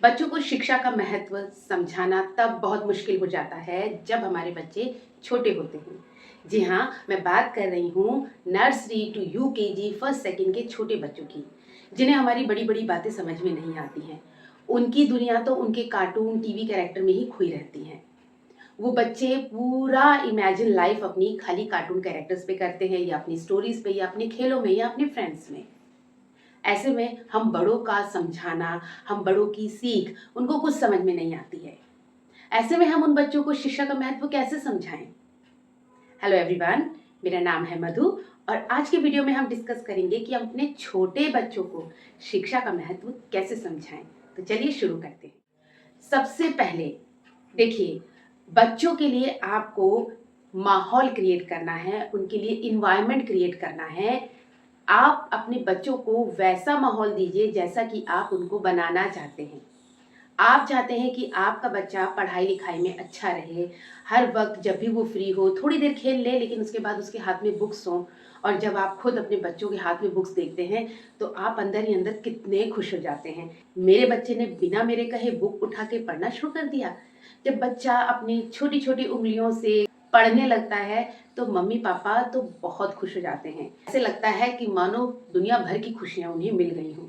बच्चों को शिक्षा का महत्व समझाना तब बहुत मुश्किल हो जाता है जब हमारे बच्चे छोटे होते हैं। जी हाँ, मैं बात कर रही हूँ nursery to UKG first second के छोटे बच्चों की, जिन्हें हमारी बड़ी बड़ी बातें समझ में नहीं आती हैं। उनकी दुनिया तो उनके कार्टून टीवी कैरेक्टर में ही खोई रहती है। वो बच्चे पूरा इमेजिन लाइफ अपनी खाली कार्टून कैरेक्टर्स पे करते हैं, या अपनी स्टोरीज पे, या अपने खेलों में, या अपने फ्रेंड्स में। ऐसे में हम बड़ों का समझाना, हम बड़ों की सीख उनको कुछ समझ में नहीं आती है। ऐसे में हम उन बच्चों को शिक्षा का महत्व कैसे समझाएं? हेलो एवरीवन, मेरा नाम है मधु और आज के वीडियो में हम डिस्कस करेंगे कि हम अपने छोटे बच्चों को शिक्षा का महत्व कैसे समझाएं। तो चलिए शुरू करते हैं। सबसे पहले देखिए, बच्चों के लिए आपको माहौल क्रिएट करना है, उनके लिए इन्वायरमेंट क्रिएट करना है। आप अपने बच्चों को वैसा माहौल दीजिए जैसा कि आप उनको बनाना चाहते हैं। आप चाहते हैं कि आपका बच्चा पढ़ाई लिखाई में अच्छा रहे, हर वक्त जब भी वो फ्री हो थोड़ी देर खेल ले, लेकिन उसके बाद उसके हाथ में बुक्स हों। और जब आप खुद अपने बच्चों के हाथ में बुक्स देखते हैं तो आप अंदर ही अंदर कितने खुश हो जाते हैं। मेरे बच्चे ने बिना मेरे कहे बुक उठा के पढ़ना शुरू कर दिया। जब बच्चा अपनी छोटी छोटी उंगलियों से पढ़ने लगता है तो मम्मी पापा तो बहुत खुश हो जाते हैं। ऐसे लगता है कि मानो दुनिया भर की खुशियां उन्हें मिल गई हों।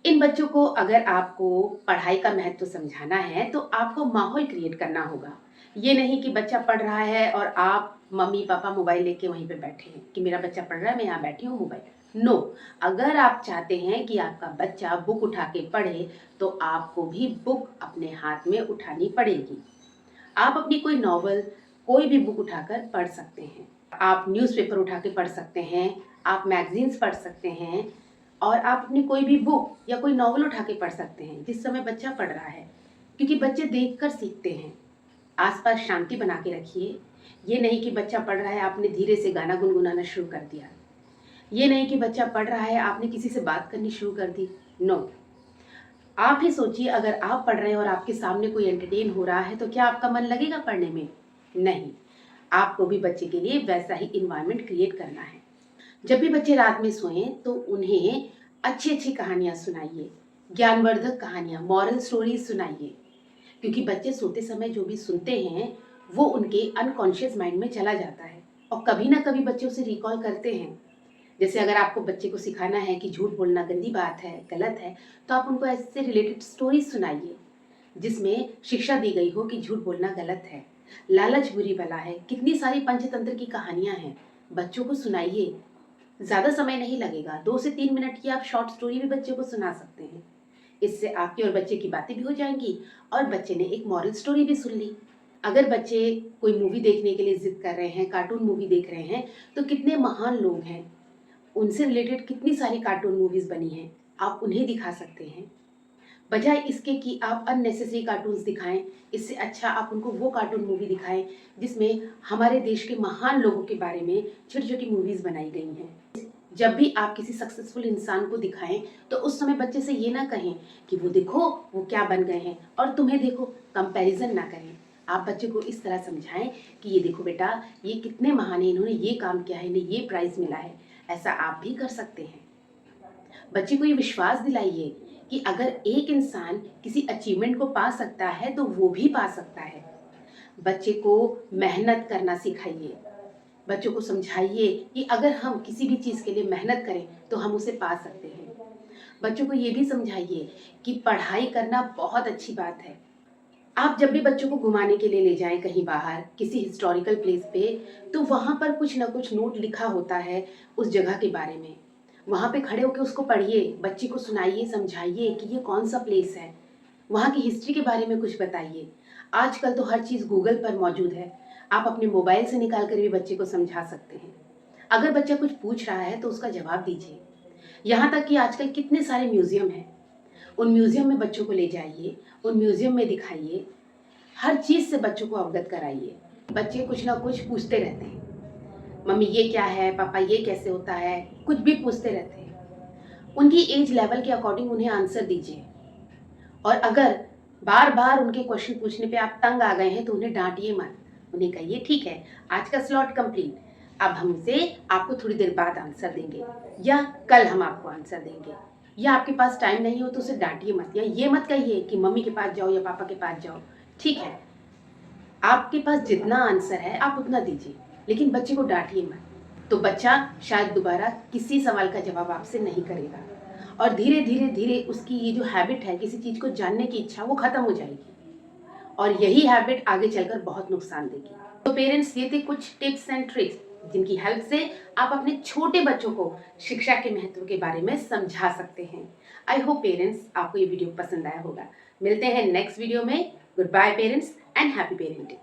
इन बच्चों को अगर आपको पढ़ाई का महत्व समझाना है तो आपको माहौल क्रिएट करना होगा। ये नहीं कि बच्चा पढ़ रहा है और आप मम्मी पापा मोबाइल लेके वहीं पे बैठे हैं कि मेरा बच्चा पढ़ रहा है, मैं यहाँ बैठी हूँ मोबाइल। नो, अगर आप चाहते हैं कि आपका बच्चा बुक उठा के पढ़े तो आपको भी बुक अपने हाथ में उठानी पड़ेगी। आप अपनी कोई नॉवल, कोई भी बुक उठाकर पढ़ सकते हैं। आप न्यूज़पेपर उठा के पढ़ सकते हैं, आप मैगजीन्स पढ़ सकते हैं, और आप अपनी कोई भी बुक या कोई नॉवल उठा के पढ़ सकते हैं जिस समय बच्चा पढ़ रहा है, क्योंकि बच्चे देखकर सीखते हैं। आसपास शांति बना के रखिए। ये नहीं कि बच्चा पढ़ रहा है आपने धीरे से गाना गुनगुनाना शुरू कर दिया। ये नहीं कि बच्चा पढ़ रहा है आपने किसी से बात करनी शुरू कर दी। नो, आप ही सोचिए, अगर आप पढ़ रहे हैं और आपके सामने कोई एंटरटेन हो रहा है तो क्या आपका मन लगेगा पढ़ने में? नहीं। आपको भी बच्चे के लिए वैसा ही इन्वायरमेंट क्रिएट करना है। जब भी बच्चे रात में सोएं तो उन्हें अच्छी अच्छी कहानियां सुनाइए, ज्ञानवर्धक कहानियां, मॉरल स्टोरीज सुनाइए। क्योंकि बच्चे सोते समय जो भी सुनते हैं वो उनके अनकॉन्शियस माइंड में चला जाता है और कभी ना कभी बच्चे उसे रिकॉल करते हैं। जैसे अगर आपको बच्चे को सिखाना है कि झूठ बोलना गंदी बात है, गलत है, तो आप उनको ऐसे रिलेटेड स्टोरीज सुनाइए जिसमें शिक्षा दी गई हो कि झूठ बोलना गलत है, लालच बुरी बला है। कितनी सारी पंचतंत्र की कहानियां हैं, बच्चों को सुनाइए। ज़्यादा समय नहीं लगेगा, 2 से 3 मिनट की आप शॉर्ट स्टोरी भी बच्चे को सुना सकते हैं। इससे आपकी और बच्चे की बातें भी हो जाएंगी और बच्चे ने एक मॉरल स्टोरी भी सुन ली। अगर बच्चे कोई मूवी देखने के लिए जिद कर रहे हैं, कार्टून मूवी देख रहे हैं, तो कितने महान लोग हैं, उनसे रिलेटेड कितनी सारी कार्टून मूवीज बनी हैं, आप उन्हें दिखा सकते हैं। बजाय इसके कि आप अननेसेसरी कार्टून्स दिखाएं, इससे अच्छा आप उनको वो कार्टून मूवी दिखाएं जिसमें हमारे देश के महान लोगों के बारे में छोटी छोटी मूवीज बनाई गई हैं। जब भी आप किसी सक्सेसफुल इंसान को दिखाएं तो उस समय बच्चे से ये ना कहें कि वो देखो वो क्या बन गए हैं और तुम्हें देखो, कंपैरिजन ना करें। आप बच्चे को इस तरह समझाएं कि ये देखो बेटा, ये कितने महान है, इन्होंने ये काम किया है, इन्हें ये प्राइज मिला है। ऐसा आप भी कर सकते हैं। बच्चे को ये विश्वास दिलाइए कि अगर एक इंसान किसी अचीवमेंट को पा सकता है तो वो भी पा सकता है। बच्चे को मेहनत करना सिखाइए। बच्चों को समझाइए कि अगर हम किसी भी चीज़ के लिए मेहनत करें तो हम उसे पा सकते हैं। बच्चों को ये भी समझाइए कि पढ़ाई करना बहुत अच्छी बात है। आप जब भी बच्चों को घुमाने के लिए ले जाएं कहीं बाहर, किसी हिस्टोरिकल प्लेस पे, तो वहाँ पर कुछ ना कुछ नोट लिखा होता है उस जगह के बारे में। वहाँ पे खड़े होकर उसको पढ़िए, बच्चे को सुनाइए, समझाइए कि ये कौन सा प्लेस है, वहाँ की हिस्ट्री के बारे में कुछ बताइए। आजकल तो हर चीज़ गूगल पर मौजूद है, आप अपने मोबाइल से निकाल कर भी बच्चे को समझा सकते हैं। अगर बच्चा कुछ पूछ रहा है तो उसका जवाब दीजिए। यहाँ तक कि आजकल कितने सारे म्यूज़ियम हैं, उन म्यूज़ियम में बच्चों को ले जाइए, उन म्यूज़ियम में दिखाइए, हर चीज़ से बच्चों को अवगत कराइए। बच्चे कुछ ना कुछ पूछते रहते हैं, मम्मी ये क्या है, पापा ये कैसे होता है, कुछ भी पूछते रहते हैं। उनकी एज लेवल के अकॉर्डिंग उन्हें आंसर दीजिए। और अगर बार बार उनके क्वेश्चन पूछने पे आप तंग आ गए हैं तो उन्हें डांटिए मत। उन्हें कहिए ठीक है, आज का स्लॉट कंप्लीट, अब हमसे आपको थोड़ी देर बाद आंसर देंगे या कल हम आपको आंसर देंगे। या आपके पास टाइम नहीं हो तो उसे डांटिए मत, या ये मत कहिए कि मम्मी के पास जाओ या पापा के पास जाओ। ठीक है, आपके पास जितना आंसर है आप उतना दीजिए, लेकिन बच्चे को डांटिए मत। तो बच्चा शायद दोबारा किसी सवाल का जवाब आपसे नहीं करेगा, और धीरे धीरे धीरे उसकी ये जो हैबिट है किसी चीज़ को जानने की इच्छा, वो ख़त्म हो जाएगी, और यही हैबिट आगे चलकर बहुत नुकसान देगी। तो पेरेंट्स, ये थे कुछ टिप्स एंड ट्रिक्स जिनकी हेल्प से आप अपने छोटे बच्चों को शिक्षा के महत्व के बारे में समझा सकते हैं। आई होप पेरेंट्स आपको ये वीडियो पसंद आया होगा। मिलते हैं नेक्स्ट वीडियो में। Good bye parents and happy parenting.